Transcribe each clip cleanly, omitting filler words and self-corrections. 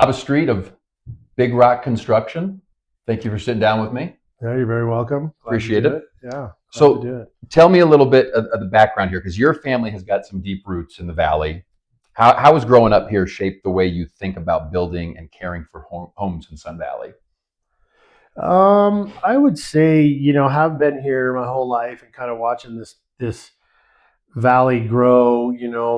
Baba Street of Big Rock Construction. Thank you for sitting down with me. Yeah, you're very welcome. Appreciate it. Yeah, glad to So do it. tell me a little bit of the background here, because your family has got some deep roots in the Valley. How has growing up here shaped the way you think about building and caring for homes in Sun Valley? I would say, have been here my whole life and kind of watching this valley grow,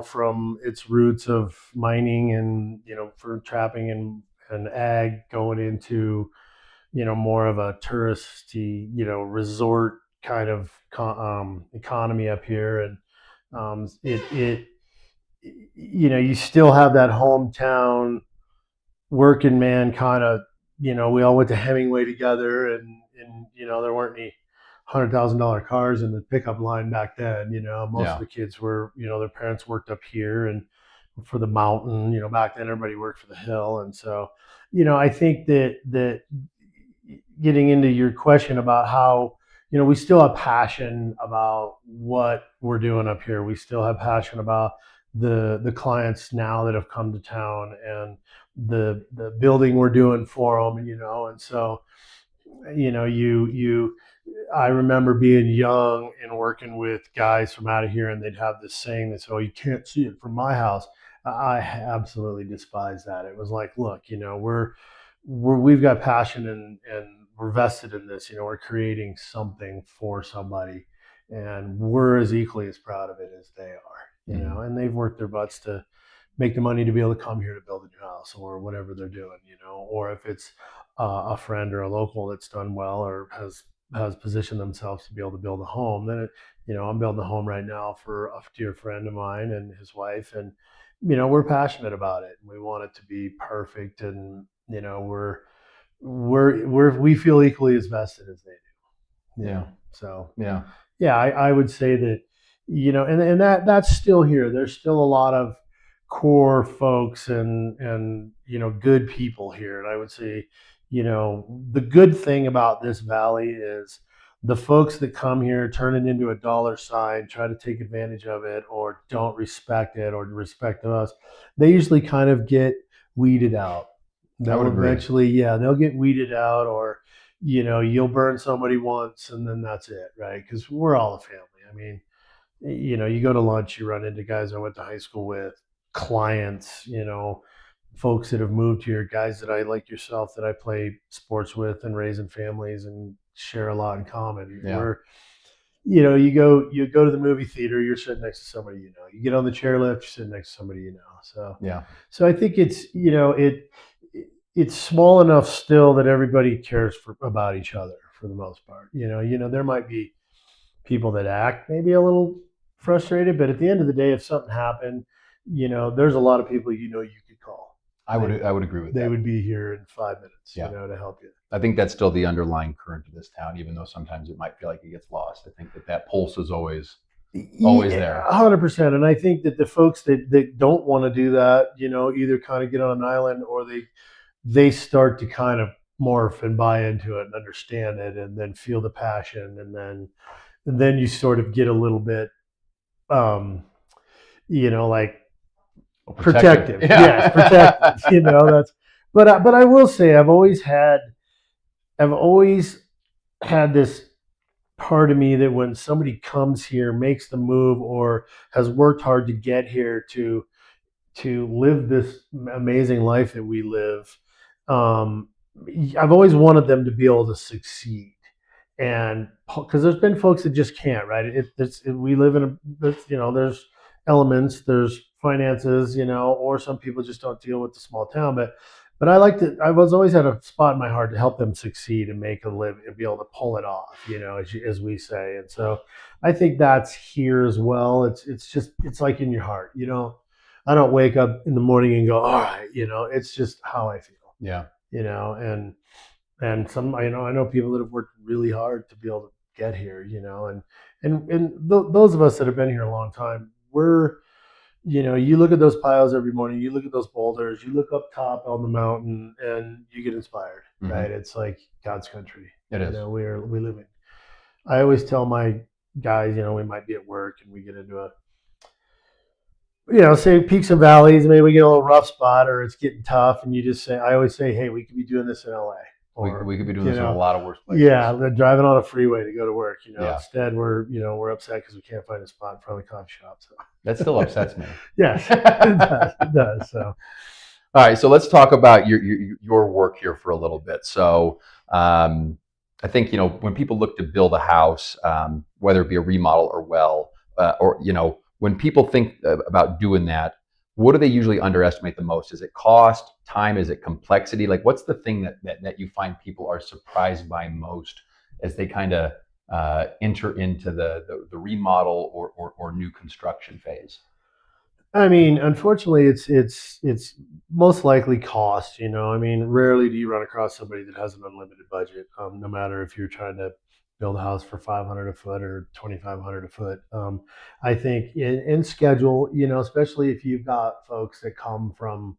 from its roots of mining and, for trapping and ag going into, more of a touristy, resort kind of economy up here. And it you still have that hometown working man kind of, we all went to Hemingway together, and there weren't any $100,000 cars in the pickup line back then. Most of the kids were, their parents worked up here and for the mountain. Back then everybody worked for the hill, and so, I think that getting into your question about how, we still have passion about what we're doing up here. We still have passion about the clients now that have come to town and the building we're doing for them, and so, I remember being young and working with guys from out of here, and they'd have this saying that, "Oh, you can't see it from my house." I absolutely despise that. It was like, look, we've got passion, and we're vested in this. We're creating something for somebody, and we're as equally as proud of it as they are. And they've worked their butts to make the money to be able to come here to build a new house or whatever they're doing. Or if it's a friend or a local that's done well or has positioned themselves to be able to build a home, then I'm building a home right now for a dear friend of mine and his wife, and we're passionate about it. We want it to be perfect, and we feel equally as vested as they do. Yeah. So yeah, I would say that, and that's still here. There's still a lot of core folks and good people here. And I would say, the good thing about this valley is the folks that come here turn it into a dollar sign, try to take advantage of it, or don't respect it or respect us. They usually kind of get weeded out. They'll eventually, they'll get weeded out, or you'll burn somebody once and then that's it, right? Because we're all a family. I mean, you go to lunch, you run into guys I went to high school with, clients, folks that have moved here, guys that I, like yourself, that I play sports with and raising families and share a lot in common. We're, you go to the movie theater, you're sitting next to somebody, you get on the chairlift, you're sitting next to somebody, so I think it's, it's small enough still that everybody cares about each other for the most part. There might be people that act maybe a little frustrated, but at the end of the day, if something happened, there's a lot of people you could call. I would agree with that. They would be here in 5 minutes, to help you. I think that's still the underlying current of this town, even though sometimes it might feel like it gets lost. I think that pulse is always there. 100%. And I think that the folks that don't want to do that, either kind of get on an island, or they start to kind of morph and buy into it and understand it, and then feel the passion, and then you sort of get a little bit, like protective. Yeah. Yes, protective. That's. But I will say I've always had this part of me that when somebody comes here, makes the move, or has worked hard to get here to live this amazing life that we live, I've always wanted them to be able to succeed. And because there's been folks that just can't, right? We live in there's elements, there's finances, or some people just don't deal with the small town. But I've always had a spot in my heart to help them succeed and make a living and be able to pull it off, as we say. And so I think that's here as well. It's like in your heart, I don't wake up in the morning and go, all right, it's just how I feel. Yeah. And some, I know people that have worked really hard to be able to get here, and those of us that have been here a long time, we're, you look at those piles every morning, you look at those boulders, you look up top on the mountain, and you get inspired, right? It's like God's country. It is. We live in. I always tell my guys, we might be at work and we get into say peaks and valleys. Maybe we get a little rough spot, or it's getting tough, and you just say, I always say, hey, we could be doing this in LA, or We could be doing you this in a know, lot of worse yeah, places. they're driving on a freeway to go to work. Yeah, Instead we're upset because we can't find a spot in front of the coffee shop. that still So upsets me. yes, it does. It does. So All right, so let's talk about your work here for a little bit. So, I think when people look to build a house, whether it be a remodel or or when people think about doing that, what do they usually underestimate the most? Is it cost, time? Is it complexity? Like, what's the thing that you find people are surprised by most as they kind of enter into the remodel or new construction phase? I mean, unfortunately, it's most likely cost. I mean, rarely do you run across somebody that has an unlimited budget. No matter if you're trying to build a house for 500 a foot or 2,500 a foot. I think in schedule, especially if you've got folks that come from,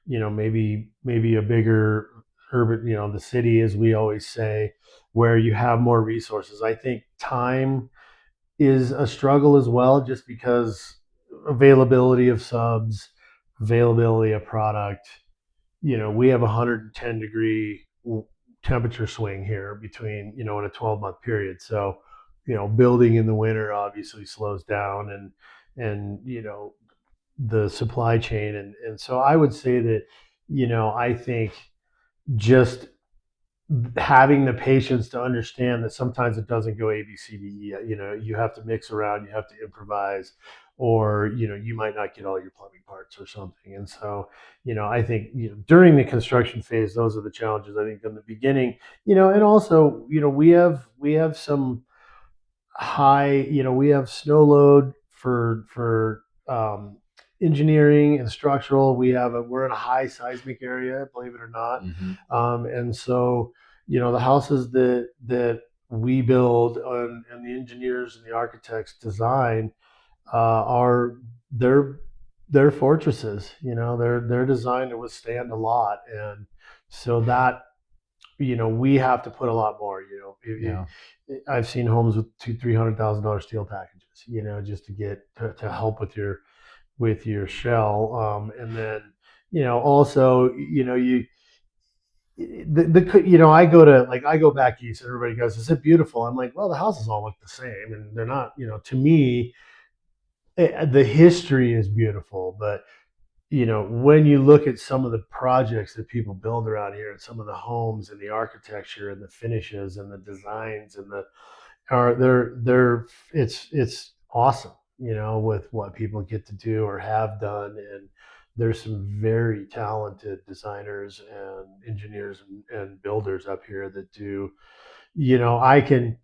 maybe a bigger urban, the city, as we always say, where you have more resources. I think time is a struggle as well, just because availability of subs, availability of product. We have a 110-degree temperature swing here between, in a 12-month period. So, building in the winter obviously slows down, and the supply chain, and so I would say that, I think just having the patience to understand that sometimes it doesn't go A, B, C, D, E. You have to mix around, you have to improvise, or you might not get all your plumbing parts or something. And so, I think during the construction phase, those are the challenges. I think in the beginning, and also we have some we have snow load for engineering and structural. We're in a high seismic area, believe it or not. Hmm. And so the houses that we build, and the engineers and the architects design, are they're fortresses. They're designed to withstand a lot, and so that we have to put a lot more. Yeah. I've seen homes with $200,000-300,000 steel packages, just to help with your shell. And then also I go back east, and everybody goes, is it beautiful? I'm like, well, the houses all look the same, and they're not. To me, the history is beautiful, but when you look at some of the projects that people build around here, and some of the homes and the architecture and the finishes and the designs and the are they're it's awesome, with what people get to do or have done. And there's some very talented designers and engineers and builders up here that do. I can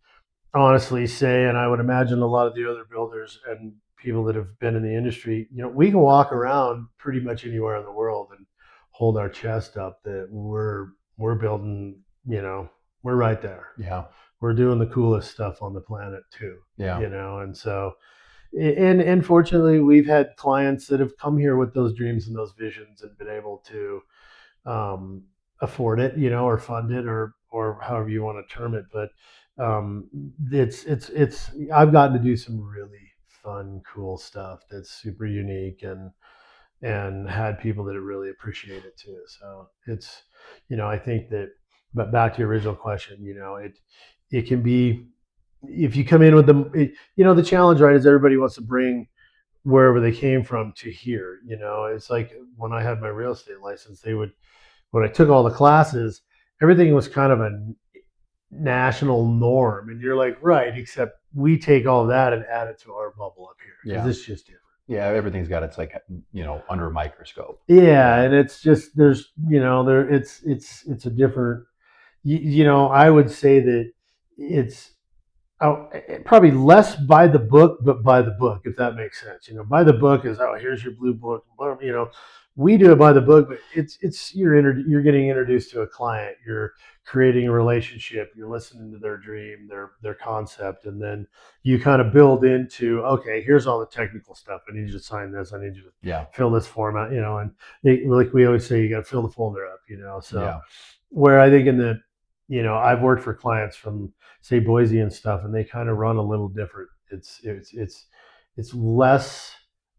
honestly say, and I would imagine a lot of the other builders and people that have been in the industry, we can walk around pretty much anywhere in the world and hold our chest up that we're building, we're right there. Yeah. We're doing the coolest stuff on the planet too. Yeah. And so, and fortunately, we've had clients that have come here with those dreams and those visions and been able to um, afford it, or fund it, or however you want to term it. But it's I've gotten to do some really fun, cool stuff that's super unique, and had people that have really appreciate it too. So it's I think that. But back to your original question, it can be, if you come in with the challenge, right, is everybody wants to bring wherever they came from to here. It's like when I had my real estate license, when I took all the classes, everything was kind of a national norm, and you're like, right, except we take all of that and add it to our bubble up here because Yeah. it's just different. Yeah. Everything's got its like under a microscope. Yeah, Yeah. and it's just there's there it's a different. I would say that it's probably less by the book, but by the book, if that makes sense. By the book is, oh, here's your blue book. We do it by the book, but you're getting introduced to a client. You're creating a relationship. You're listening to their dream, their concept, and then you kind of build into, okay, here's all the technical stuff. I need you to sign this. I need you to Yeah. fill this format. And like we always say, you got to fill the folder up. So Yeah. where I think I've worked for clients from, say, Boise and stuff, and they kind of run a little different. It's less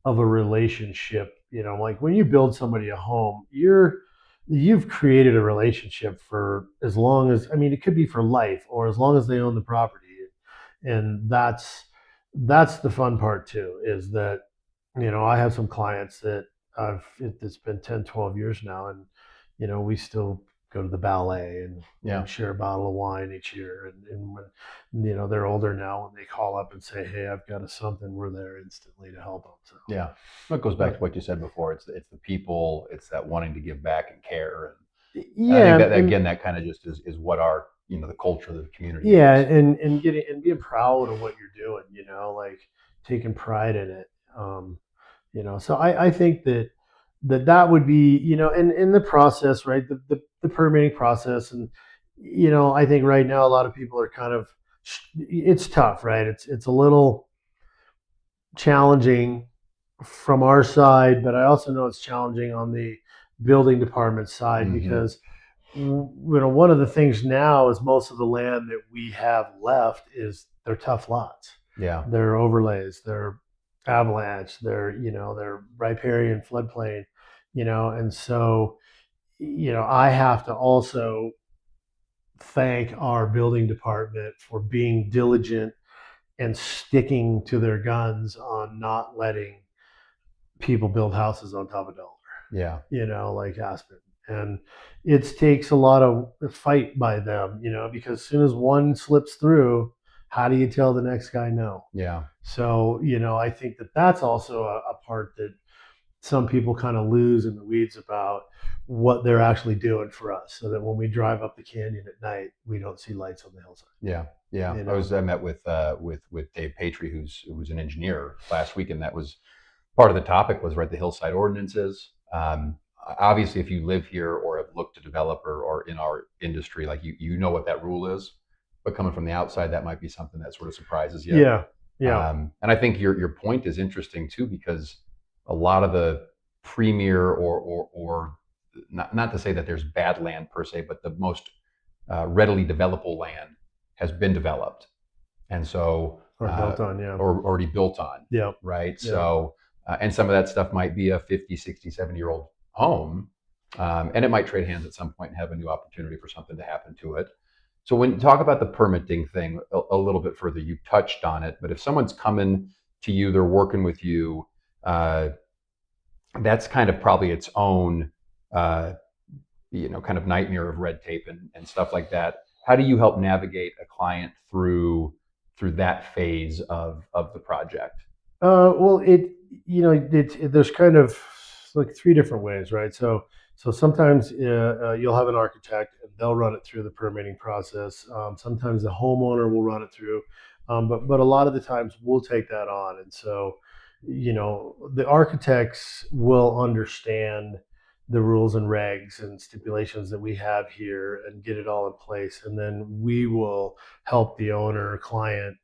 of a relationship. Like when you build somebody a home, you've created a relationship for as long as, I mean, it could be for life or as long as they own the property. And that's the fun part too, is that, I have some clients that it's been 10, 12 years now, and we still go to the ballet, and Yeah. share a bottle of wine each year. And when they're older now, when they call up and say, hey, I've got something, we're there instantly to help them. So Yeah. It goes back to but what you said before. It's the people, it's that wanting to give back and care. And I think yeah, that and again, that kind of just is what our, the culture of the community yeah, is. and getting and being proud of what you're doing, like taking pride in it. So I think that would be, and in the process, right? The permitting process, and I think right now a lot of people are kind of, it's tough, right? It's a little challenging from our side, but I also know it's challenging on the building department side, Hmm. because one of the things now is most of the land that we have left is they're tough lots. Yeah. They're overlays, they're avalanche, they're riparian floodplain, and so I have to also thank our building department for being diligent and sticking to their guns on not letting people build houses on top of Delaware, Yeah. like Aspen. And it takes a lot of fight by them, because as soon as one slips through, how do you tell the next guy no? Yeah. So, I think that's also a part that some people kind of lose in the weeds about what they're actually doing for us, so that when we drive up the canyon at night, we don't see lights on the hillside. Yeah. Yeah. You know, I met with Dave Patry, who's an engineer last week, and that was part of the topic was right the hillside ordinances. Obviously, if you live here or have looked to develop or in our industry, like you know what that rule is, but coming from the outside, that might be something that sort of surprises you. yeah, yeah, And I think your point is interesting too, because a lot of the premier or not to say that there's bad land per se, but the most readily developable land has been developed, and so or built on, yeah, or already built on, yeah, right? yeah. So and some of that stuff might be a 50, 60, 70-year-old home, and it might trade hands at some point and have a new opportunity for something to happen to it. So when you talk about the permitting thing a little bit further, you touched on it, but if someone's coming to you, they're working with you, uh, that's kind of probably its own, uh, kind of nightmare of red tape and stuff like that. How do you help navigate a client through that phase of the project? Well, there's kind of like three different ways, right? So sometimes you'll have an architect and they'll run it through the permitting process. Sometimes the homeowner will run it through, but a lot of the times we'll take that on. And so, the architects will understand the rules and regs and stipulations that we have here and get it all in place, and then we will help the owner or client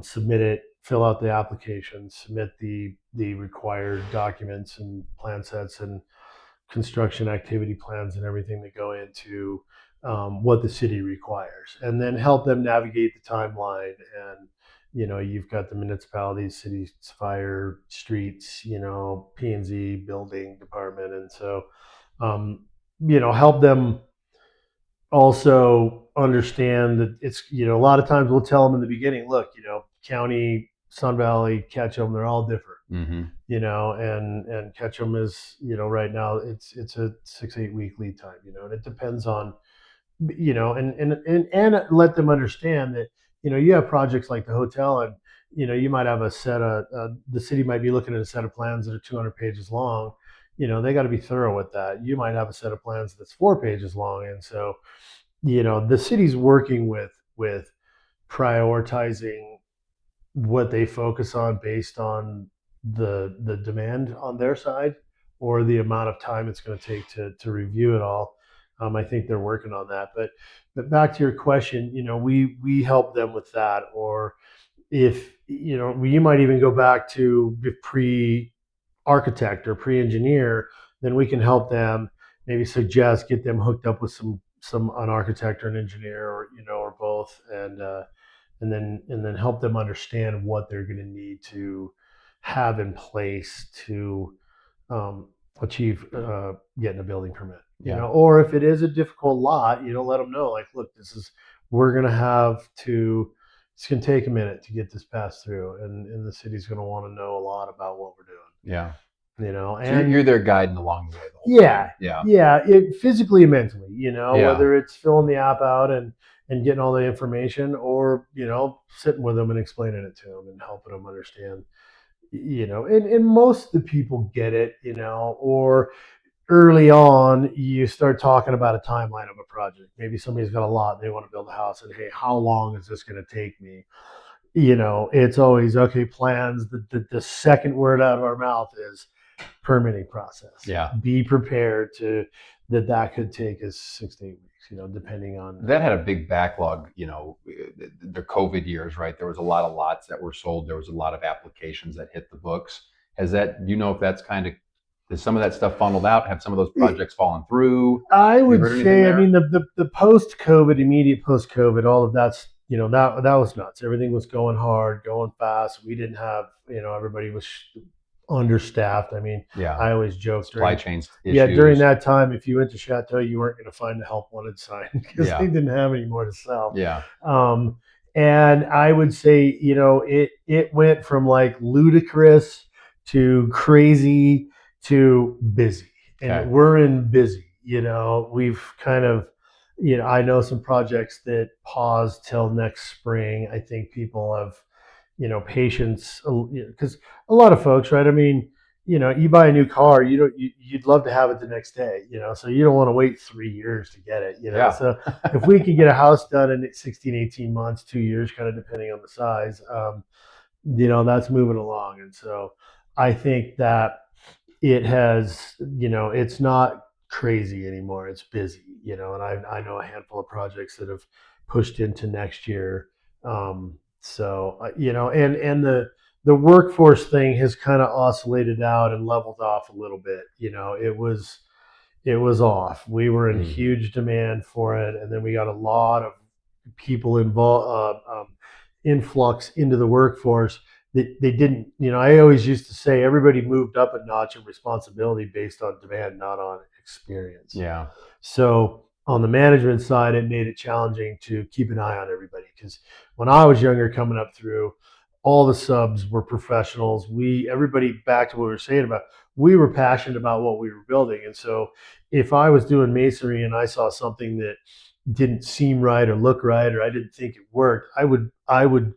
submit it, fill out the application, submit the required documents and plan sets and construction activity plans and everything that go into what the city requires, and then help them navigate the timeline. And you've got the municipalities, cities, fire, streets, P&Z, building department, and so help them also understand that it's, a lot of times we'll tell them in the beginning, look, county, Sun Valley, Ketchum, they're all different, Mm-hmm. and Ketchum is, right now it's a 6-8 week lead time, and it depends on, and let them understand that, you have projects like the hotel, and you might have a set of the city might be looking at a set of plans that are 200 pages long. They got to be thorough with that. You might have a set of plans that's 4 pages long, and so the city's working with prioritizing what they focus on based on the demand on their side, or the amount of time it's going to take to review it all. I think they're working on that, but back to your question, we help them with that. Or if you might even go back to pre architect or pre engineer, then we can help them, maybe suggest, get them hooked up with some an architect or an engineer, or or both, and then help them understand what they're going to need have in place to achieve getting a building permit. You Yeah. know, or if it is a difficult lot, let them know, like, look, we're going to have to, it's going to take a minute to get this passed through, and the city's going to want to know a lot about what we're doing. Yeah. So And you're there guiding along the way the whole yeah, time. Yeah. yeah, physically and mentally, Yeah. whether it's filling the app out and getting all the information, or sitting with them and explaining it to them and helping them understand. And most of the people get it, or early on you start talking about a timeline of a project. Maybe somebody's got a lot and they want to build a house, and hey, how long is this going to take me? It's always okay. Plans. The second word out of our mouth is permitting process. Yeah. Be prepared that could take us 6 to 8 weeks. Depending on That had a big backlog. The COVID years, right? There was a lot of lots that were sold. There was a lot of applications that hit the books. Do you know if that's kind of, has some of that stuff funneled out? Have some of those projects fallen through? I would heard anything say, I there? mean, the post COVID, immediate post COVID, all of that's, that was nuts. Everything was going hard, going fast. We didn't have, everybody was understaffed. I mean, Yeah. I always joke Supply chains during issues. that time, if you went to Chateau, you weren't going to find a help wanted sign because Yeah. they didn't have any more to sell. Yeah. And I would say, it went from like ludicrous to crazy to busy. And Okay. we're in busy. We've kind of, I know some projects that paused till next spring. I think people have, patience, because a lot of folks, right? I mean, you buy a new car, you'd love to have it the next day, so you don't want to wait 3 years to get it, Yeah. So if we could get a house done in 16, 18 months, 2 years, kind of depending on the size, that's moving along. And so I think that it has, it's not crazy anymore. It's busy, and I know a handful of projects that have pushed into next year. And the workforce thing has kind of oscillated out and leveled off a little bit. It was off. We were in huge demand for it, and then we got a lot of people involved, influx into the workforce. They didn't. I always used to say everybody moved up a notch in responsibility based on demand, not on experience. Yeah. So on the management side, it made it challenging to keep an eye on everybody, because when I was younger, coming up through, all the subs were professionals. Everybody, back to what we were saying about, we were passionate about what we were building. And so if I was doing masonry and I saw something that didn't seem right or look right, or I didn't think it worked, I would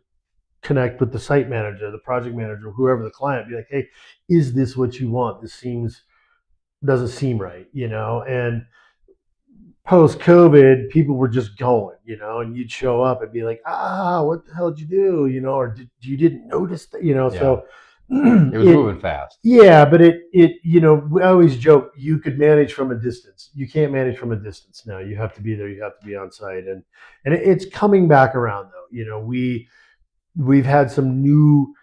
connect with the site manager, the project manager, whoever the client, be like, hey, is this what you want? This doesn't seem right, and post COVID, people were just going, and you'd show up and be like, what the hell did you do? Or you didn't notice that, Yeah. So it was moving fast. Yeah, but we always joke, you could manage from a distance. You can't manage from a distance now. You have to be there. You have to be on site, and it's coming back around though. We've had some new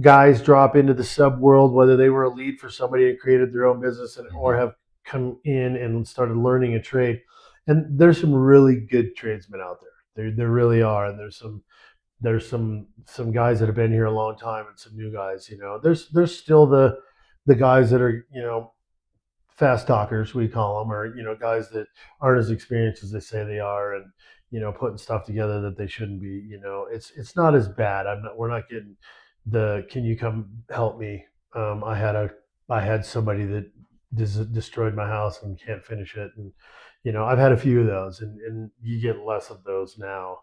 guys drop into the sub world, whether they were a lead for somebody that created their own business or have come in and started learning a trade. And there's some really good tradesmen out there. There really are. And there's some guys that have been here a long time and some new guys. There's still the guys that are, fast talkers, we call them, or guys that aren't as experienced as they say they are, and putting stuff together that they shouldn't be. It's not as bad. We're not getting can you come help me? I had somebody that destroyed my house and can't finish it, and I've had a few of those, and you get less of those now,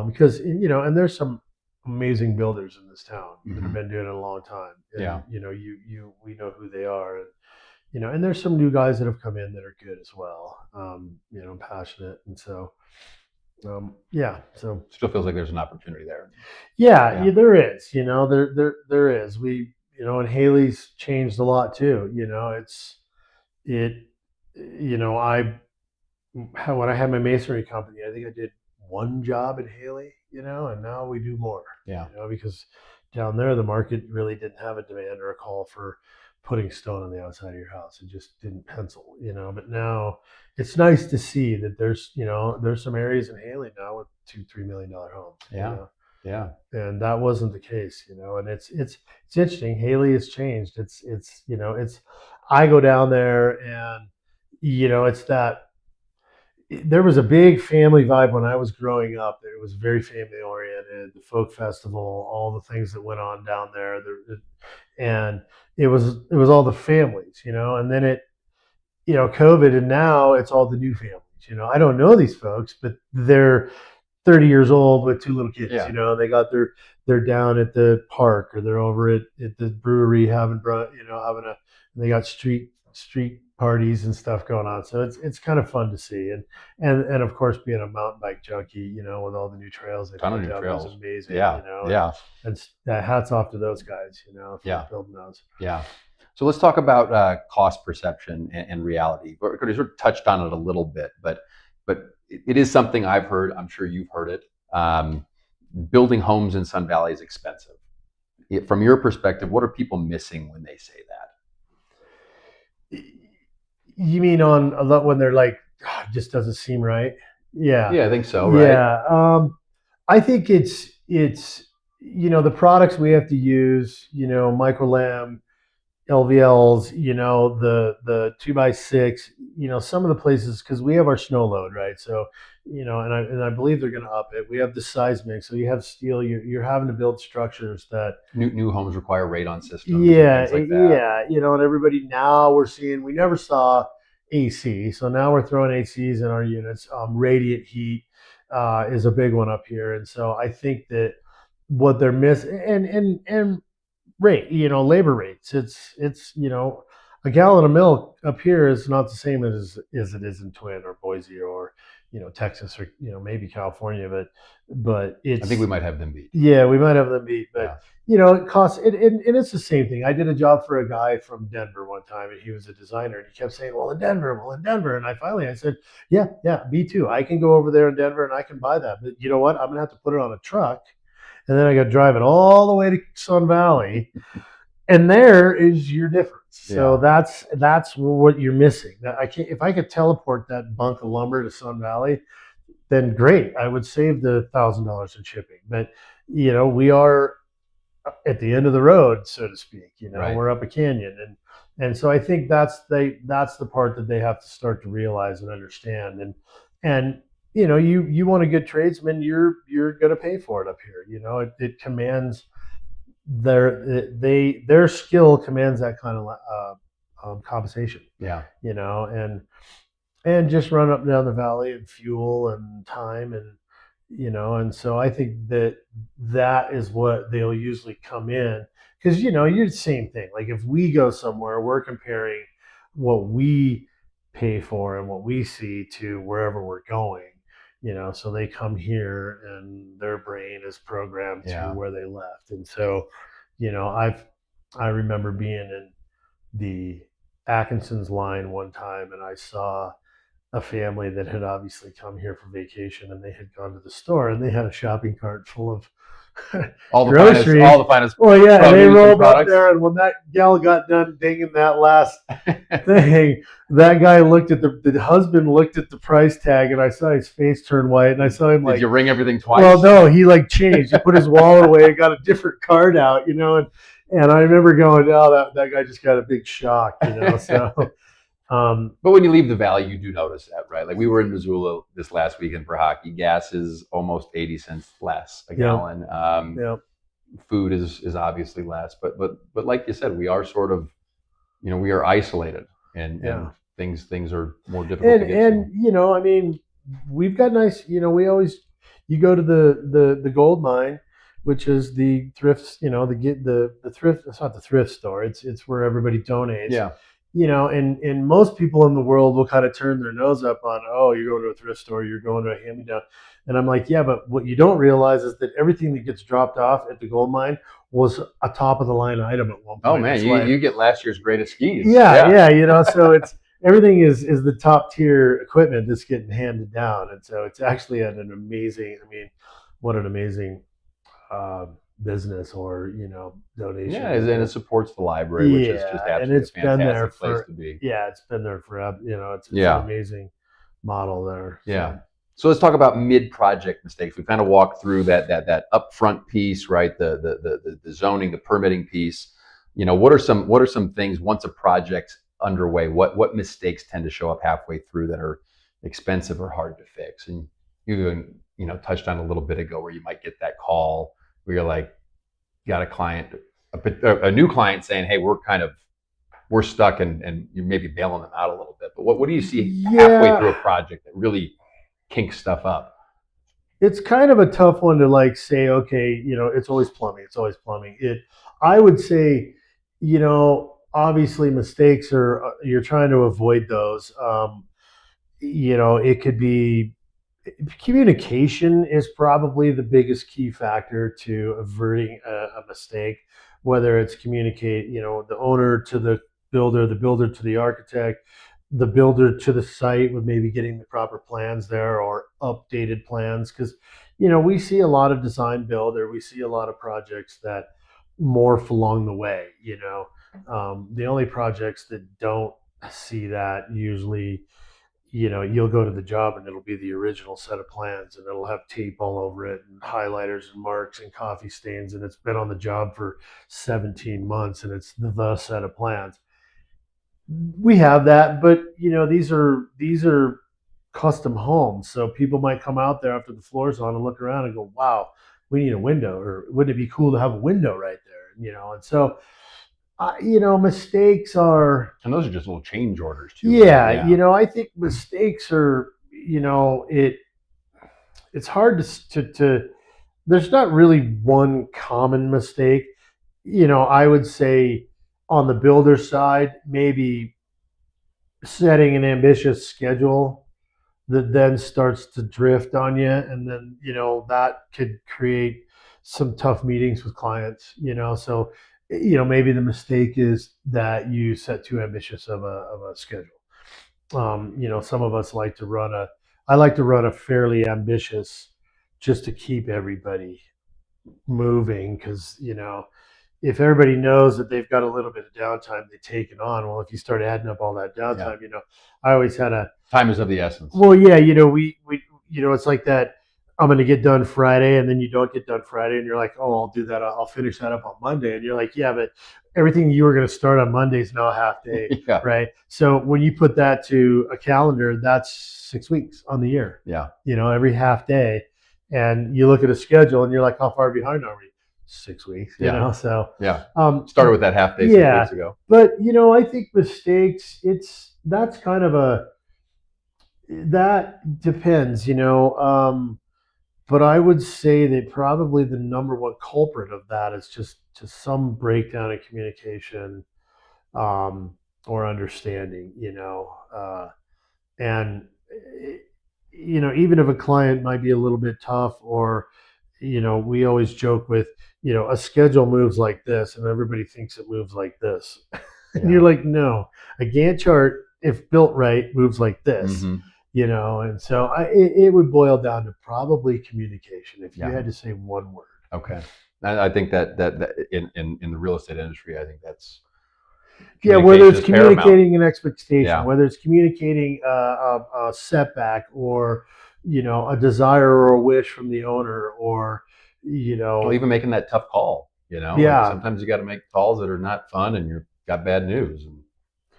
because and there's some amazing builders in this town that have been doing it a long time. And, Yeah. We know who they are, and there's some new guys that have come in that are good as well. Passionate, and so. So still feels like there's an opportunity there. Yeah, there is. There is. And Haley's changed a lot too. When I had my masonry company, I think I did one job in Haley, and now we do more. Yeah. Because down there the market really didn't have a demand or a call for putting stone on the outside of your house. It just didn't pencil, but now it's nice to see that there's some areas in Haley now with $2-3 million homes. Yeah. Yeah. and that wasn't the case, and it's interesting. Haley has changed. It's I go down there, and it's that there was a big family vibe when I was growing up. It was very family oriented. The folk festival, all the things that went on down there, and it was all the families, and then COVID, and now it's all the new families. I don't know these folks, but they're 30 years old with two little kids. Yeah. They got they're down at the park, or they're over at the brewery having a they got street parties and stuff going on. So it's kind of fun to see. And of course, being a mountain bike junkie, with all the new trails they Ton of put new down is trails. amazing. Yeah. Yeah. And hats off to those guys, for Yeah. building those. Yeah. So let's talk about cost perception and reality. We sort of touched on it a little bit, but it is something I've heard. I'm sure you've heard it. Building homes in Sun Valley is expensive. From your perspective, what are people missing when they say that? You mean on a lot when they're like, "God, it just doesn't seem right"? Yeah. Yeah, I think so. Right. Yeah. I think it's the products we have to use, microlam, LVLs, the 2x6, some of the places, because we have our snow load, right? So, and I believe they're going to up it. We have the seismic, so you have steel. You're having to build structures that New homes require radon systems. yeah, And things like that. yeah, and everybody now we never saw AC, so now we're throwing ACs in our units. Radiant heat is a big one up here, and so I think that what they're missing, and rate, labor rates. It's a gallon of milk up here is not the same as it is in Twin or Boise or Texas or maybe California, but I think it's we might have them beat. yeah, we might have them beat, Yeah. but it costs and it's the same thing. I did a job for a guy from Denver one time, and he was a designer, and he kept saying, well, in Denver, and I said, yeah, me too. I can go over there in Denver and I can buy that, but you know what? I'm gonna have to put it on a truck, and then I got to drive it all the way to Sun Valley, and there is your difference. So that's what you're missing. That I can't. If I could teleport that bunk of lumber to Sun Valley, then great. I would save the $1,000 in shipping. But we are at the end of the road, so to speak. Right. We're up a canyon, and so I think that's the part that they have to start to realize and understand. And you want a good tradesman, you're going to pay for it up here. It commands their skill commands that kind of compensation. Yeah. And just run up and down the valley, and fuel and time, and so I think that is what they'll usually come in, because you're the same thing. Like if we go somewhere, we're comparing what we pay for and what we see to wherever we're going. So they come here and their brain is programmed to where they left. And so, I remember being in the Atkinson's line one time, and I saw a family that had obviously come here for vacation, and they had gone to the store, and they had a shopping cart full of all the groceries. All the finest. Well, yeah, and they rolled up products. there, and when that gal got done dinging that last thing, that guy the husband looked at the price tag, and I saw his face turn white, and I saw him Did you ring everything twice? Well, no, he changed. He put his wallet away and got a different card out, and I remember going, oh, that guy just got a big shock, so. But when you leave the valley, you do notice that, right? Like we were in Missoula this last weekend for hockey. Gas is almost 80 cents less a gallon. Food is obviously less, but like you said, we are sort of, we are isolated, and things are more difficult to get to. I mean, we've got nice, you go to the gold mine, which is the thrifts, the thrift. It's not the thrift store. It's where everybody donates. Yeah. And most people in the world will kind of turn their nose up on, oh, you're going to a thrift store, you're going to a hand-me-down. And I'm like, yeah, but what you don't realize is that everything that gets dropped off at the gold mine was a top of the line item at one point. Oh man, you get last year's greatest skis. Yeah, so it's everything is the top tier equipment that's getting handed down, and so it's actually at an amazing. I mean, what an amazing business or donation. Yeah, and it supports the library, which is just absolutely and it's a fantastic been there place to be. Yeah, it's been there forever. It's an amazing model there. So. Yeah. So let's talk about mid-project mistakes. We kind of walked through that upfront piece, right? The zoning, the permitting piece. What are some things once a project's underway? What mistakes tend to show up halfway through that are expensive or hard to fix? And you even touched on a little bit ago where you might get that call where you're like, you got a client, a new client saying, "Hey, we're stuck," and you're maybe bailing them out a little bit. But what do you see halfway through a Yeah, project that really kinks stuff up? it's kind of a tough one to like say, okay, it's always plumbing. It's always plumbing. I would say, obviously mistakes are, you're trying to avoid those. It could be communication is probably the biggest key factor to averting a mistake, whether it's communicate, the owner to the builder to the architect, the builder to the site with maybe getting the proper plans there or updated plans. Because, we see a lot of design build, or we see a lot of projects that morph along the way, the only projects that don't see that usually, you'll go to the job and it'll be the original set of plans and it'll have tape all over it and highlighters and marks and coffee stains, and it's been on the job for 17 months and it's the set of plans. We have that, but these are custom homes, so people might come out there after the floor's on and look around and go, wow, we need a window, or wouldn't it be cool to have a window right there, and so mistakes are, And those are just little change orders too, right? yeah, Yeah. I think mistakes are, it's hard to there's not really one common mistake. I would say on the builder side, maybe setting an ambitious schedule that then starts to drift on you, and then that could create some tough meetings with clients, so maybe the mistake is that you set too ambitious of a schedule. Some of us like to run a I like to run a fairly ambitious, just to keep everybody moving, because if everybody knows that they've got a little bit of downtime, they take it on. Well, if you start adding up all that Yeah. downtime, I always had a, Time is of the essence. well, yeah, we it's like that. I'm going to get done Friday, and then you don't get done Friday, and you're like, oh, I'll do that. I'll finish that up on Monday, and you're like, yeah, but everything you were going to start on Monday is now a half day, Yeah. right? So when you put that to a calendar, that's 6 weeks on the year. Yeah. Every half day, and you look at a schedule, and you're like, how far behind are we? 6 weeks, Yeah. So Yeah. um, Started with that half day yeah, 6 weeks ago. but I think mistakes. That's kind of a that depends, but I would say that probably the number one culprit of that is just some breakdown in communication, or understanding, and even if a client might be a little bit tough, or we always joke with, a schedule moves like this, and everybody thinks it moves like this, and Yeah. you're like, no, a Gantt chart, if built right, moves like this. Hmm. And so it would boil down to probably communication if you Yeah. had to say one word. Okay. I think that in the real estate industry, I think that's Yeah, whether communication it's is paramount. communicating an expectation, Yeah. whether it's communicating a setback, or a desire or a wish from the owner, or Well, even making that tough call, like yeah, sometimes you got to make calls that are not fun, and you've got bad news, and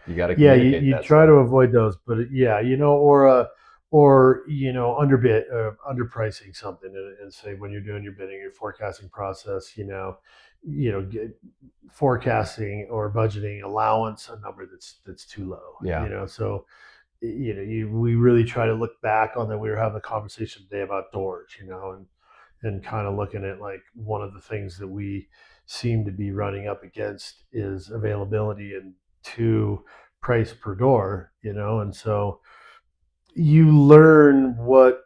you got to yeah, you, communicate you that try to stuff. avoid those, but yeah, or underbid, underpricing something, and say, when you're doing your bidding, your forecasting process, get forecasting or budgeting allowance a number that's too low. Yeah. So we really try to look back on that. We were having a conversation today about doors, and kind of looking at, like, one of the things that we seem to be running up against is availability, and two, price per door, and so you learn what,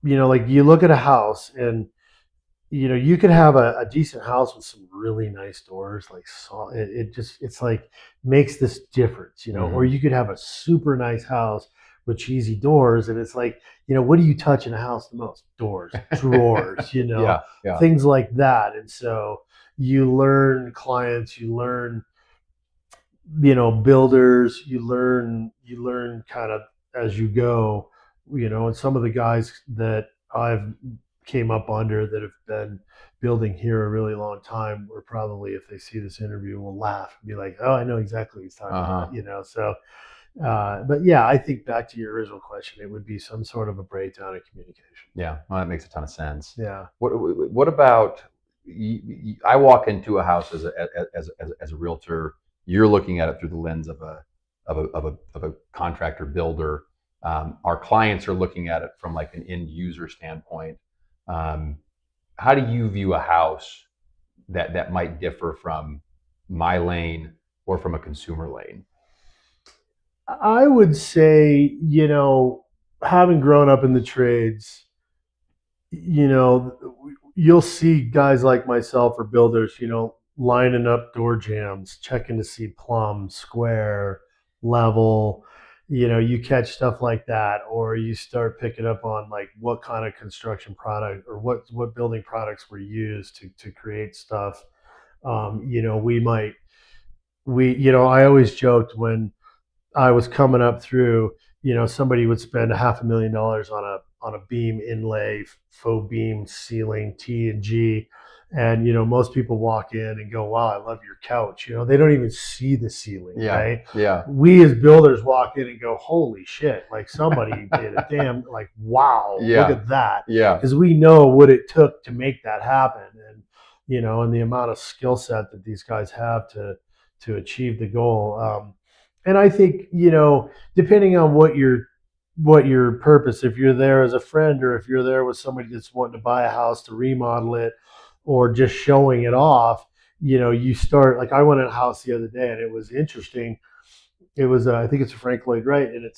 like, you look at a house, and you could have a decent house with some really nice doors, like, so it's like makes this difference, or Hmm. you could have a super nice house with cheesy doors, and it's like, what do you touch in a house the most? Doors, drawers, Yeah. Yeah. things like that. And so you learn clients, you learn, builders, you learn kind of as you go, and some of the guys that I've came up under that have been building here a really long time were probably, if they see this interview, will laugh and be like, "Oh, I know exactly what he's talking Uh-huh. about." So, but yeah, I think back to your original question, it would be some sort of a breakdown in communication. Yeah, well, that makes a ton of sense. Yeah. What about I walk into a house as a realtor. You're looking at it through the lens of a contractor builder. Our clients are looking at it from like an end user standpoint. Um, how do you view a house that might differ from my lane or from a consumer lane? I would say, having grown up in the trades, you'll see guys like myself or builders, lining up door jambs, checking to see plumb, square, level. You catch stuff like that, or you start picking up on like what kind of construction product or what building products were used to create stuff. We might I always joked when I was coming up through, somebody would spend $500,000 on a beam inlay, faux beam ceiling T and G, and most people walk in and go, "Wow, I love your couch." They don't even see the ceiling, Yeah, right? yeah, We as builders walk in and go, "Holy shit!" Like somebody did a damn, like, wow, look yeah, at that, yeah, because we know what it took to make that happen, and the amount of skill set that these guys have to achieve the goal. And I think, depending on what your purpose, if you're there as a friend or if you're there with somebody that's wanting to buy a house to remodel it or just showing it off, you start, like, I went in a house the other day and it was interesting. It was I think it's a Frank Lloyd Wright, and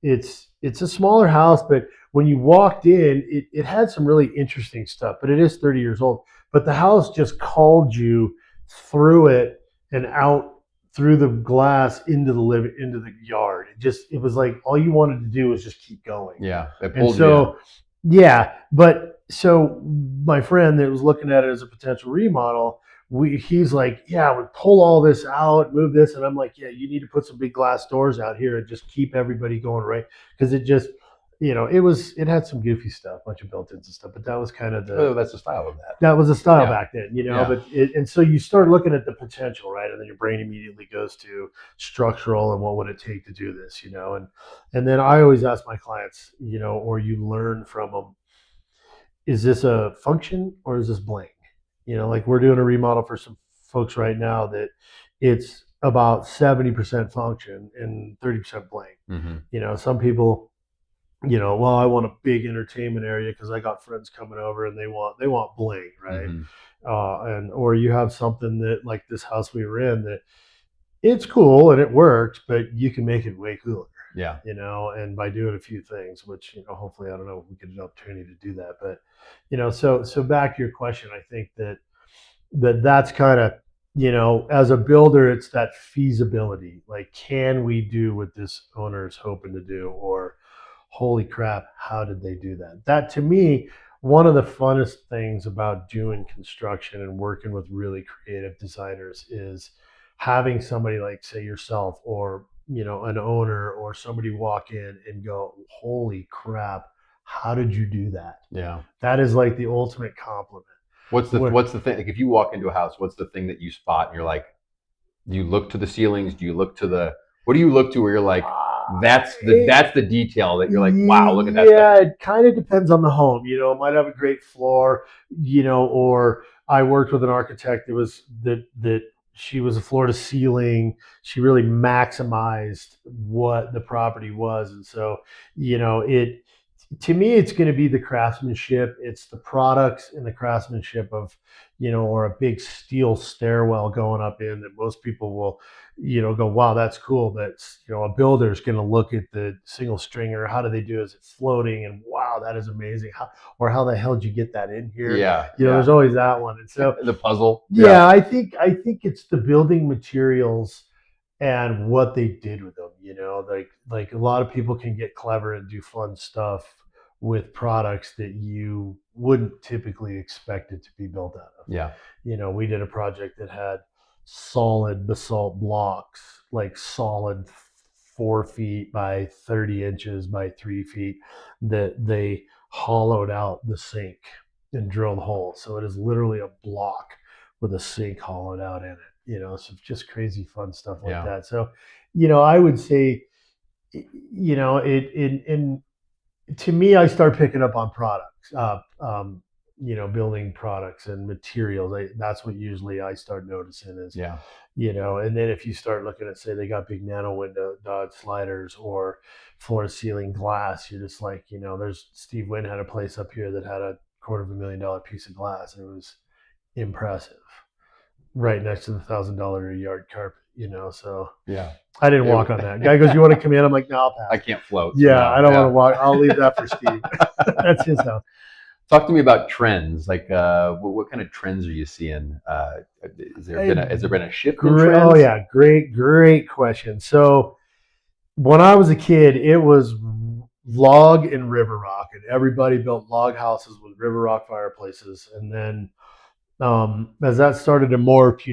it's a smaller house, but when you walked in, it had some really interesting stuff. But it is 30 years old. But the house just called you through it and out through the glass into the yard. It was like all you wanted to do was just keep going. yeah. It And pulled you in. so, yeah, but so my friend that was looking at it as a potential remodel, he's like, "Yeah, we pull all this out, move this," and I'm like, "Yeah, you need to put some big glass doors out here and just keep everybody going, right?" Because it had some goofy stuff, a bunch of built-ins and stuff, but that was kind of Oh, that's the style of that. that was the style Yeah, back then, yeah, and so you start looking at the potential, right? And then your brain immediately goes to structural and what would it take to do this, and then I always ask my clients, or you learn from them, is this a function or is this bling? Like we're doing a remodel for some folks right now that it's about 70% function and 30% bling. hmm Some people, well, I want a big entertainment area because I got friends coming over and they want bling, right? hmm And or you have something that, like this house we were in, that it's cool and it works, but you can make it way cooler, yeah, and by doing a few things, which, hopefully, I don't know if we get an opportunity to do that, but, so back to your question, I think that's kind of, as a builder, it's that feasibility. Like, can we do what this owner is hoping to do? Or, holy crap, how did they do that? That, to me, one of the funnest things about doing construction and working with really creative designers is having somebody like, say, yourself, or, an owner or somebody walk in and go, "Holy crap, how did you do that?" yeah. That is like the ultimate compliment. Where What's the thing? Like if you walk into a house, what's the thing that you spot and you're like, do you look to the ceilings? Do you look to the what do you look to where you're like, that's the detail that you're like, wow, look at that Yeah, thing. it kind of depends on the home. It might have a great floor, or I worked with an architect that she was a floor to ceiling. She really maximized what the property was. And so, it to me, it's going to be the craftsmanship. It's the products and the craftsmanship of, or a big steel stairwell going up in that most people will, go, "Wow, that's cool." But, a builder is going to look at the single stringer. How do they do? Is it floating? And wow, that is amazing. How the hell did you get that in here? Yeah, There's yeah. always that one. And so, The puzzle. Yeah. yeah, I think it's the building materials and what they did with them. Like a lot of people can get clever and do fun stuff with products that you wouldn't typically expect it to be built out of. Yeah. We did a project that had solid basalt blocks, like solid 4 feet by 30 inches by 3 feet that they hollowed out the sink and drilled holes. So it is literally a block with a sink hollowed out in it. So just crazy fun stuff like Yeah. that. So, I would say, it in to me, I start picking up on products, building products and materials. That's what usually I start noticing is, Yeah. and then if you start looking at, say, they got big nano window dog sliders or floor to ceiling glass, you're just like, there's Steve Wynn had a place up here that had a $250,000 piece of glass. And it was impressive, right next to the $1,000 a yard carpet, so Yeah. I didn't walk on that. Guy goes, "You want to come in?" I'm like, "No, I'll pass." I can't float. Yeah, No. I don't want Yeah. to walk. I'll leave that for Steve. That's his house. Talk to me about trends. Like, what kind of trends are you seeing? Has there been a shift in Great. Oh trends? yeah, great question. So when I was a kid, it was log and river rock, and everybody built log houses with river rock fireplaces. And then as that started to morph,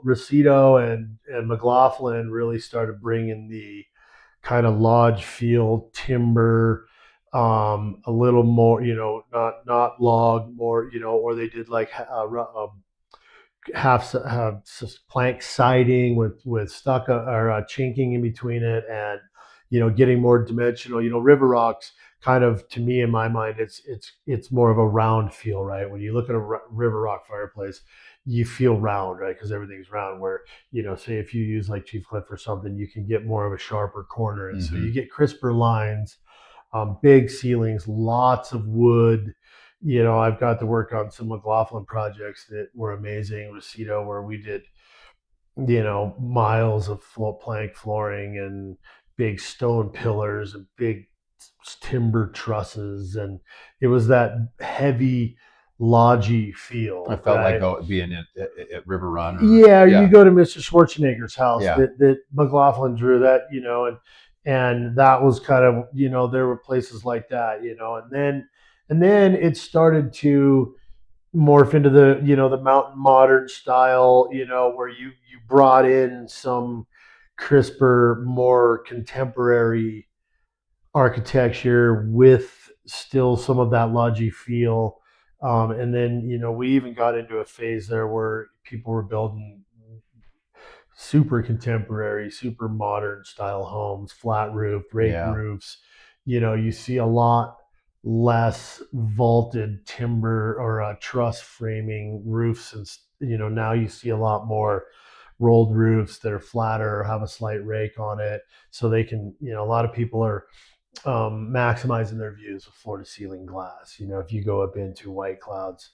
Rosito and McLaughlin really started bringing the kind of lodge feel, timber, a little more, not log, more, or they did like half plank siding with stucco or chinking in between it, and getting more dimensional. River rocks kind of, to me, in my mind, it's more of a round feel, right? When you look at a river rock fireplace, you feel round, right? Because everything's round. Where say if you use like Chief Cliff or something, you can get more of a sharper corner, and so you get crisper lines, big ceilings, lots of wood. I've got to work on some McLaughlin projects that were amazing. Rosito, where we did, miles of plank flooring and big stone pillars and big timber trusses. And it was that heavy, lodgy feel. I felt right? like being at River Run. Yeah, you go to Mr. Schwarzenegger's house Yeah. that McLaughlin drew that, and that was kind of, there were places like that, and then it started to morph into the mountain modern style, where you brought in some crisper, more contemporary architecture with still some of that lodgy feel. And then, we even got into a phase there where people were building super contemporary, super modern style homes, flat roof, raked Yeah. roofs. You see a lot less vaulted timber or truss framing roofs, and now you see a lot more rolled roofs that are flatter or have a slight rake on it, so they can. A lot of people are maximizing their views with floor to ceiling glass. If you go up into White Clouds,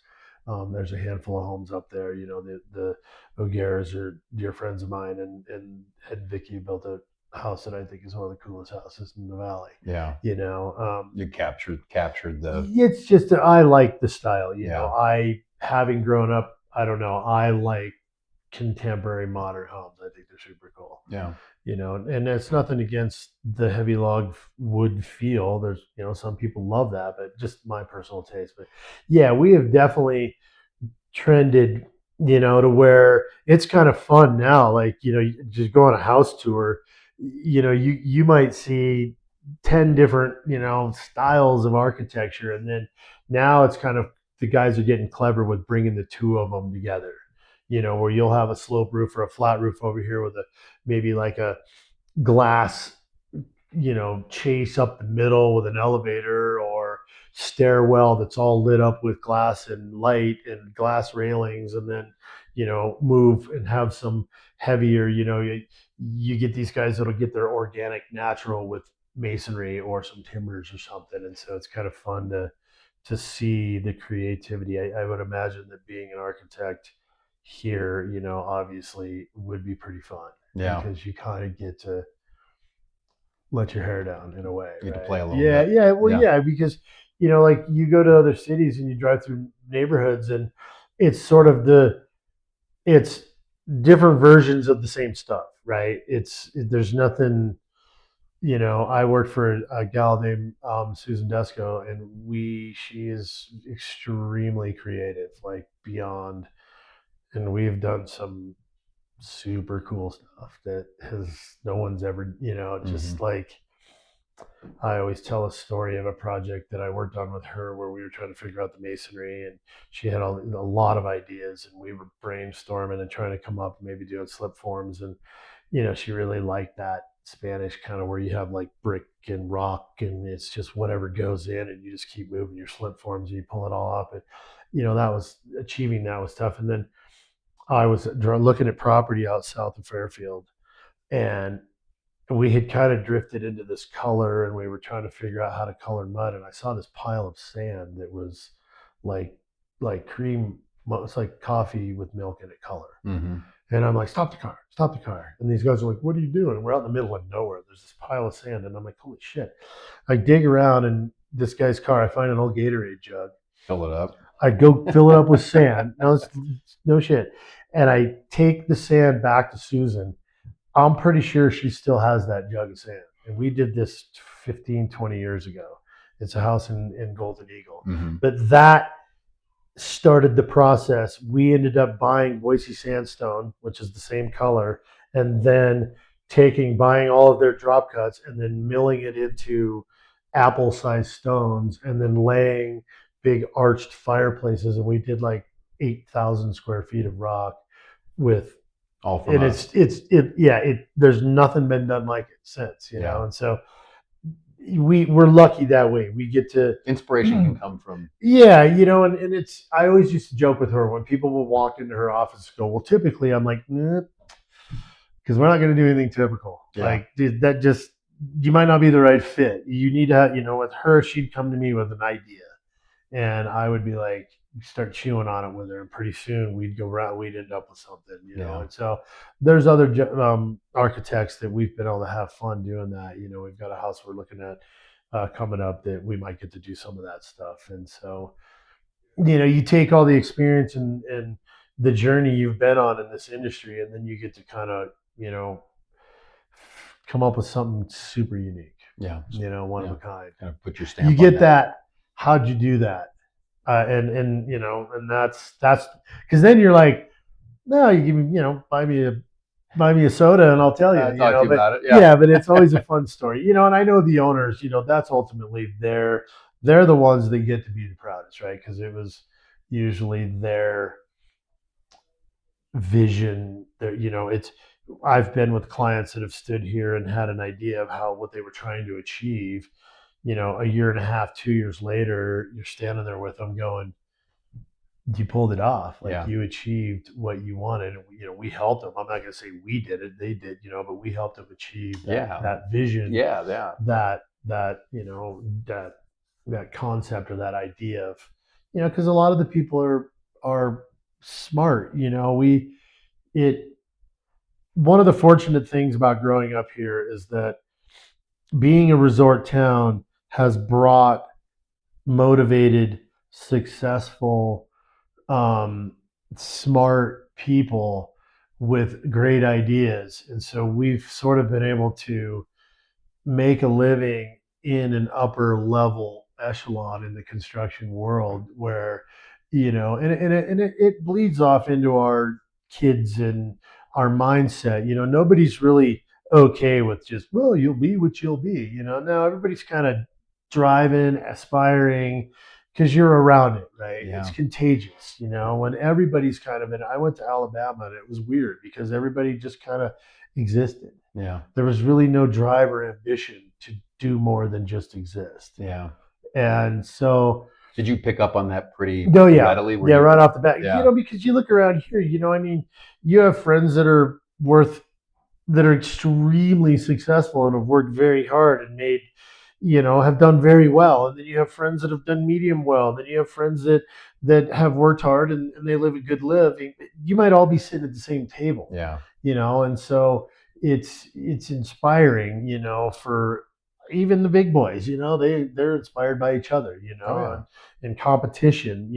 there's a handful of homes up there. The O'Garas are dear friends of mine, and Ed and Vicky built a house that I think is one of the coolest houses in the valley. Yeah. You captured the. It's just I like the style. Yeah. I, having grown up, I don't know, I like contemporary modern homes. I think they're super cool. Yeah. And it's nothing against the heavy log wood feel. There's, some people love that, but just my personal taste. But yeah, we have definitely trended, to where it's kind of fun now. Like, just go on a house tour, you might see 10 different, styles of architecture. And then now it's kind of, the guys are getting clever with bringing the two of them together, where you'll have a slope roof or a flat roof over here with maybe like a glass, chase up the middle with an elevator, or stairwell that's all lit up with glass and light and glass railings, and then, move and have some heavier, you get these guys that'll get their organic natural with masonry or some timbers or something. And so it's kind of fun to see the creativity. I would imagine that being an architect here, obviously would be pretty fun. Yeah. Because you kind of get to let your hair down in a way. You get right? to play a little bit. bit. Yeah. Well, yeah, because, like you go to other cities and you drive through neighborhoods, and it's sort of it's different versions of the same stuff, right? There's nothing. I worked for a gal named Susan Desco, and she is extremely creative, like beyond, and we've done some super cool stuff that has no one's ever, Hmm. just like I always tell a story of a project that I worked on with her where we were trying to figure out the masonry, and she had a lot of ideas, and we were brainstorming and trying to come up, maybe doing slip forms. And, she really liked that Spanish kind of where you have like brick and rock and it's just whatever goes in and you just keep moving your slip forms and you pull it all up. And, that was achieving that was tough. And then I was looking at property out south of Fairfield, and we had kind of drifted into this color and we were trying to figure out how to color mud, and I saw this pile of sand that was like cream, it's like coffee with milk in it color. Hmm. And I'm like, stop the car. And these guys are like, what are you doing? And we're out in the middle of nowhere, there's this pile of sand, and I'm like, holy shit. I dig around and this guy's car, I find an old Gatorade jug. Fill it up. I go fill it up with sand. No shit. And I take the sand back to Susan. I'm pretty sure she still has that jug of sand. And we did this 15, 20 years ago. It's a house in Golden Eagle. Hmm. But that started the process. We ended up buying Boise sandstone, which is the same color, and then buying all of their drop cuts and then milling it into apple-sized stones and then laying big arched fireplaces. And we did like 8,000 square feet of rock with, All from and us. there's nothing been done like it since, Yeah. and so we're lucky that way. We get to, Inspiration can come from. yeah, and it's, I always used to joke with her when people will walk into her office and go, well, typically, I'm like, nah, because we're not going to do anything typical. Yeah. Like, that just, you might not be the right fit. You need to have, with her, she'd come to me with an idea and I would be like, start chewing on it with her, and pretty soon we'd go around, we'd end up with something, Yeah. And so there's other architects that we've been able to have fun doing that. We've got a house we're looking at coming up that we might get to do some of that stuff. And so, you take all the experience and the journey you've been on in this industry, and then you get to kind of, come up with something super unique, Yeah. one Yeah. of a kind. Kind of put your stamp. You on get that. How'd you do that? And that's because then you're like, no, you give me, buy me a soda and I'll tell you, Talk to you but about it. Yeah. yeah, but it's always a fun story, and I know the owners, that's ultimately they're the ones that get to be the proudest, right? Because it was usually their vision. It's, I've been with clients that have stood here and had an idea of what they were trying to achieve. A year and a half, 2 years later, you're standing there with them going, you pulled it off. Like, Yeah. you achieved what you wanted. We helped them. I'm not going to say we did it, they did, but we helped them achieve that vision. Yeah. Yeah. That concept or that idea of, because a lot of the people are smart. One of the fortunate things about growing up here is that being a resort town has brought motivated, successful, smart people with great ideas. And so we've sort of been able to make a living in an upper level echelon in the construction world where, it bleeds off into our kids and our mindset. Nobody's really okay with just, well, you'll be what you'll be. No, everybody's kind of driving, aspiring, because you're around it, right? Yeah. It's contagious, when everybody's kind of in. I went to Alabama and it was weird because everybody just kind of existed. Yeah. There was really no drive or ambition to do more than just exist. Yeah. And so, did you pick up on that pretty readily? Yeah, right off the bat. Yeah. Because you look around here, you have friends that are extremely successful and have worked very hard and made, have done very well. And then you have friends that have done medium well. And then you have friends that have worked hard and they live a good living. You might all be sitting at the same table. Yeah. And so it's inspiring, for even the big boys, they're inspired by each other, and competition,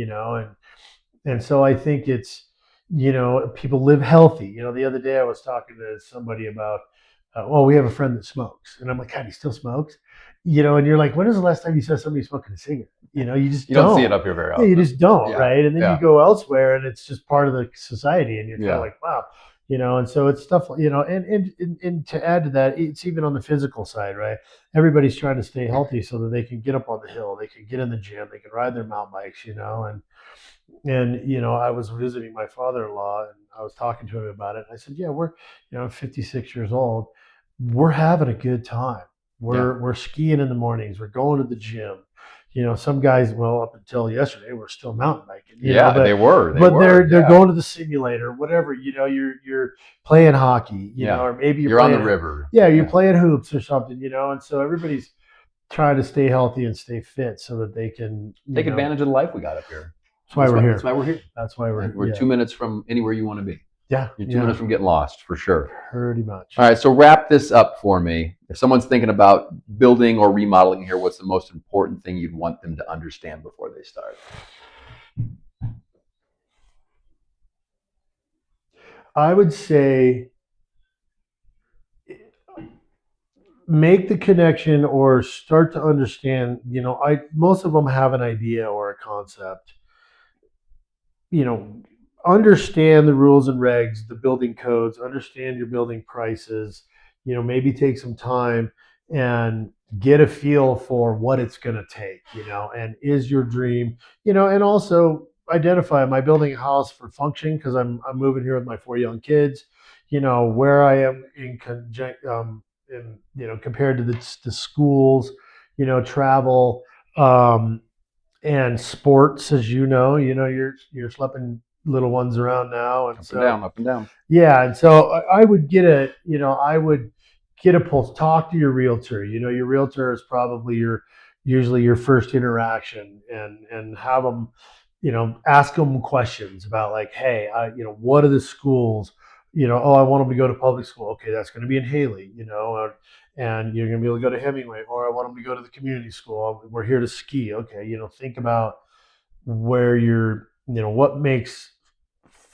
and so I think it's, people live healthy. The other day I was talking to somebody about, we have a friend that smokes, and I'm like, God, he still smokes, and you're like, when is the last time you saw somebody smoking a cigarette? You just don't see it up here very often. Yeah, you just don't, Yeah. right? And then Yeah. you go elsewhere, and it's just part of the society, and you're kind Yeah. of like, wow. And so it's stuff, and to add to that, it's even on the physical side, right? Everybody's trying to stay healthy so that they can get up on the hill, they can get in the gym, they can ride their mountain bikes, and I was visiting my father-in-law and I was talking to him about it. And I said, "Yeah, I'm 56 years old. We're having a good time. Yeah. We're skiing in the mornings. We're going to the gym. Some guys, well, up until yesterday, were still mountain biking. Yeah, But they were. They but were. they're Yeah. going to the simulator, whatever. You're playing hockey. Yeah. Or maybe You're on the playing, river. yeah, you're playing hoops or something. And so everybody's trying to stay healthy and stay fit so that they can Take advantage of the life we got up here. That's why we're here. That's why we're here. That's why we're We're 2 minutes from anywhere you want to be. Yeah. You're 2 minutes from getting lost, for sure. Pretty much. All right, so wrap this up for me. If someone's thinking about building or remodeling here, what's the most important thing you'd want them to understand before they start? I would say make the connection or start to understand, most of them have an idea or a concept. Understand the rules and regs, the building codes, understand your building prices, maybe take some time and get a feel for what it's going to take, and is your dream, and also identify, am I building a house for function because I'm moving here with my 4 young kids, where I am compared to the schools, travel, and sports, as you're schlepping little ones around now, and Up and down. Yeah, and so I would get a pulse. Talk to your realtor. Your realtor is probably usually your first interaction, and have them, ask them questions about, like, hey, what are the schools? Oh, I want them to go to public school. Okay, that's going to be in Haley. And you're going to be able to go to Hemingway, or I want them to go to the community school. We're here to ski. Okay, think about where what makes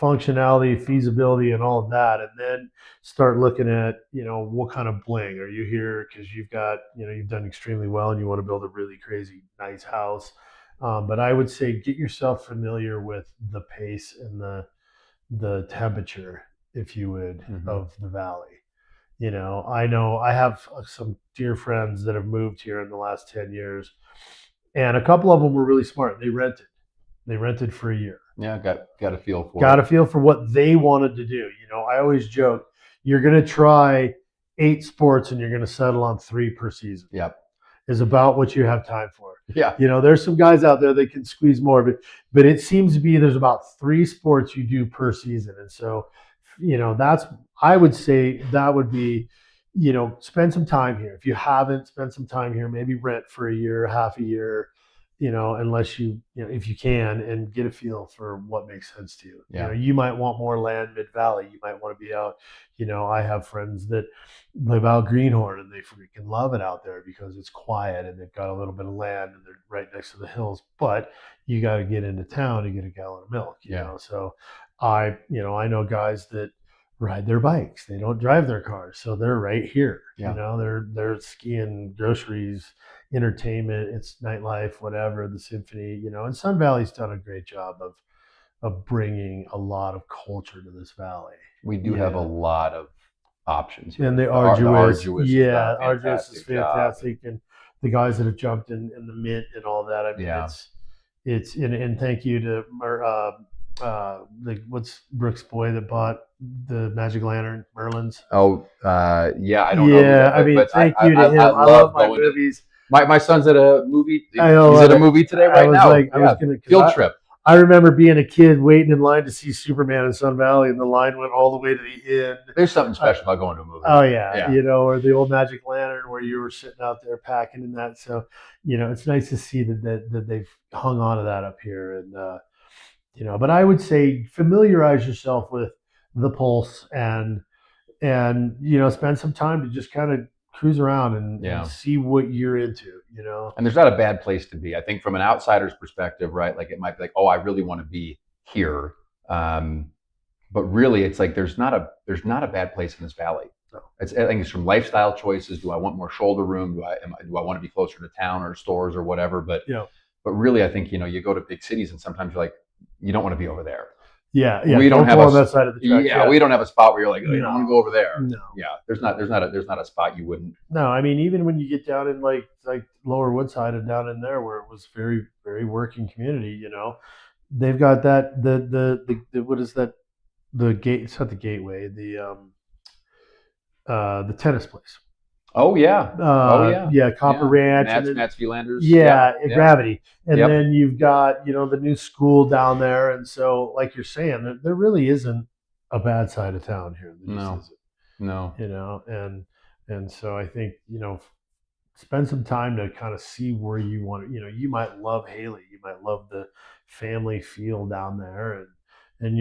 functionality, feasibility, and all of that, and then start looking at, what kind of bling are you here because you've got, you've done extremely well and you want to build a really crazy nice house. But I would say get yourself familiar with the pace and the temperature, if you would, of the valley. I know I have some dear friends that have moved here in the last 10 years, and a couple of them were really smart. They rented for a year. Yeah, got a feel for Got a feel for what they wanted to do. I always joke, you're going to try 8 sports and you're going to settle on 3 per season. Yep. Is about what you have time for. Yeah. There's some guys out there that can squeeze more, but it seems to be there's about 3 sports you do per season. And so, I would say that would be, spend some time here. If you haven't spent some time here, maybe rent for a year, half a year, unless if you can, and get a feel for what makes sense to you. Yeah. You might want more land mid-valley. You might want to be out. I have friends that live out Greenhorn and they freaking love it out there because it's quiet and they've got a little bit of land and they're right next to the hills. But you got to get into town to get a gallon of milk. So I know guys that ride their bikes. They don't drive their cars, so they're right here. Yeah. They're skiing, groceries, entertainment, it's nightlife, whatever, the symphony, and Sun Valley's done a great job of bringing a lot of culture to this valley. We do have a lot of options here. And the Arduous is fantastic. Job. And the guys that have jumped in the Mint and all that. I mean, it's and thank you to what's Brooks' boy that bought the Magic Lantern, Merlin's. Oh, yeah, I don't know. Yeah, I mean, thank you to him. I love my movies. My son's at a movie. He's at a movie today right now. I was gonna field trip. I remember being a kid waiting in line to see Superman in Sun Valley, and the line went all the way to the end. There's something special about going to a movie. Oh yeah, or the old Magic Lantern where you were sitting out there packing in that. So, it's nice to see that they've hung on to that up here, and but I would say familiarize yourself with the Pulse and spend some time to just kind of cruise around and see what you're into, And there's not a bad place to be. I think from an outsider's perspective, right? Like it might be like, oh, I really want to be here. But really it's like there's not a bad place in this valley. No. I think it's from lifestyle choices. Do I want more shoulder room? Do I want to be closer to town or stores or whatever? But really I think, you go to big cities and sometimes you're like, you don't want to be over there. Yeah, We don't have go on that side of the track. yeah, we don't have a spot where you're like, oh, you don't want to No. go over there. No. Yeah, there's not a spot you wouldn't. No, I mean, even when you get down in like Lower Woodside and down in there where it was very, very working community, they've got that the what is that, the gate? It's not the Gateway, the tennis place. Oh yeah, Yeah, Copper Ranch, and then, Matt's Vilanders. yeah, Gravity, and Yep. then you've got the new school down there, and so like you're saying, there really isn't a bad side of town here. There just No. isn't. No. And so I think spend some time to kind of see where you want to. You might love Haley, you might love the family feel down there, and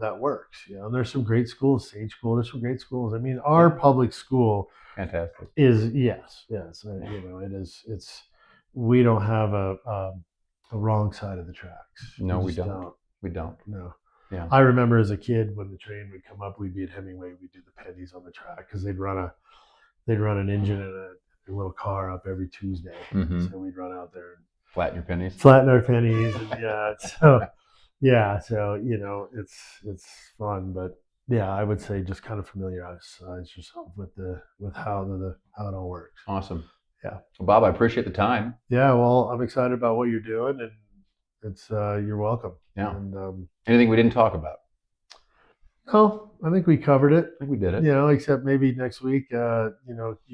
that works. And there's some great schools, Sage School. There's some great schools. I mean, our public school Fantastic. is yes. It is. It's we don't have a wrong side of the tracks. No, we just don't. We don't. No. Yeah. I remember as a kid when the train would come up, we'd be at Hemingway. We'd do the pennies on the track because they'd run an engine and a little car up every Tuesday. Mhm. So we'd run out there and Flatten your pennies. flatten our pennies, and so it's fun, but yeah, I would say just kind of familiarize yourself with how it all works. Awesome. Yeah. Well, Bob, I appreciate the time. Yeah, well, I'm excited about what you're doing, and it's you're welcome. Yeah. And Anything we didn't talk about? no, I think we covered it. I think we did it. Except maybe next week. You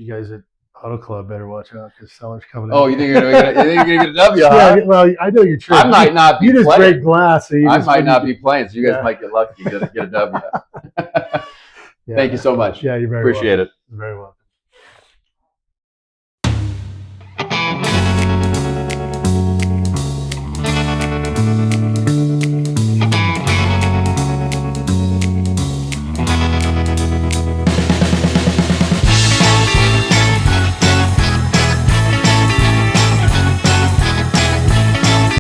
guys at Auto Club better watch out because Seller's coming. Oh, you think you're gonna get a W? Huh? Yeah, well, I know you're true. I might not be You just playing. break glass. So I might not be playing, so you guys Yeah. might get lucky. Get a W. Yeah. Thank you so much. Yeah, you're very Appreciate welcome. it. You're very welcome.